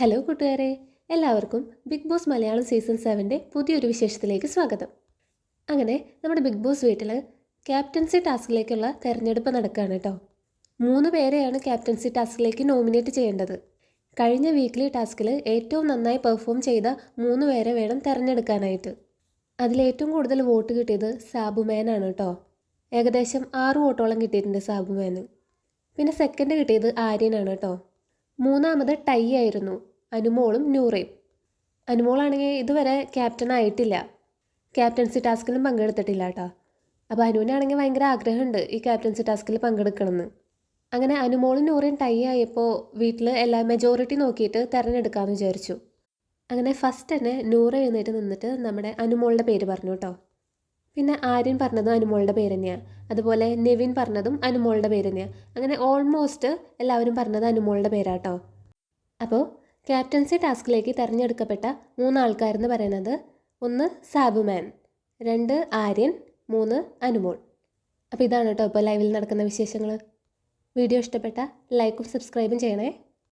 Hello കൂട്ടുകാരെ, എല്ലാവർക്കും big boss Malayalam season 7ൻ്റെ പുതിയൊരു വിശേഷത്തിലേക്ക് സ്വാഗതം. അങ്ങനെ നമ്മുടെ ബിഗ് ബോസ് വീട്ടിൽ ക്യാപ്റ്റൻസി ടാസ്കിലേക്കുള്ള തെരഞ്ഞെടുപ്പ് നടക്കുകയാണ് കേട്ടോ. 3 പേരെയാണ് ക്യാപ്റ്റൻസി ടാസ്കിലേക്ക് നോമിനേറ്റ് ചെയ്യേണ്ടത്. കഴിഞ്ഞ വീക്ക്ലി ടാസ്കിൽ ഏറ്റവും നന്നായി പെർഫോം ചെയ്ത 3 പേരെ വേണം തിരഞ്ഞെടുക്കാനായിട്ട്. അതിലേറ്റവും കൂടുതൽ വോട്ട് കിട്ടിയത് സാബുമാനാണ് കേട്ടോ. ഏകദേശം 6 വോട്ടോളം കിട്ടിയിട്ടുണ്ട് സാബുമാന്. പിന്നെ സെക്കൻഡ് കിട്ടിയത് ആര്യനാണ് കേട്ടോ. മൂന്നാമത് ടൈ ആയിരുന്നു അനുമോളും നൂറയും. അനുമോളാണെങ്കിൽ ഇതുവരെ ക്യാപ്റ്റൻ ആയിട്ടില്ല, ക്യാപ്റ്റൻസി ടാസ്കിലും പങ്കെടുത്തിട്ടില്ല കേട്ടോ. അപ്പോൾ അനുവിനാണെങ്കിൽ ഭയങ്കര ആഗ്രഹമുണ്ട് ഈ ക്യാപ്റ്റൻസി ടാസ്കിൽ പങ്കെടുക്കണമെന്ന്. അങ്ങനെ അനുമോളും നൂറയും ടൈ ആയപ്പോൾ വീട്ടിൽ എല്ലാ മെജോറിറ്റി നോക്കിയിട്ട് തിരഞ്ഞെടുക്കാമെന്ന് വിചാരിച്ചു. അങ്ങനെ ഫസ്റ്റ് തന്നെ നൂറ എഴുന്നേറ്റ് നിന്നിട്ട് നമ്മുടെ അനുമോളുടെ പേര് പറഞ്ഞു കേട്ടോ. പിന്നെ ആര്യൻ പറഞ്ഞതും അനുമോളുടെ പേര് തന്നെയാണ്. അതുപോലെ നെവിൻ പറഞ്ഞതും അനുമോളുടെ പേര് തന്നെയാണ്. അങ്ങനെ ഓൾമോസ്റ്റ് എല്ലാവരും പറഞ്ഞത് അനുമോളുടെ പേരാട്ടോ. അപ്പോൾ ക്യാപ്റ്റൻസി ടാസ്കിലേക്ക് തിരഞ്ഞെടുക്കപ്പെട്ട 3 ആൾക്കാരെന്ന് പറയുന്നത് 1 സാബുമാൻ, 2 ആര്യൻ, 3 അനുമോൾ. അപ്പോൾ ഇതാണ് കേട്ടോ ഇപ്പോൾ ലൈവിൽ നടക്കുന്ന വിശേഷങ്ങൾ. വീഡിയോ ഇഷ്ടപ്പെട്ട ലൈക്കും സബ്സ്ക്രൈബും ചെയ്യണേ.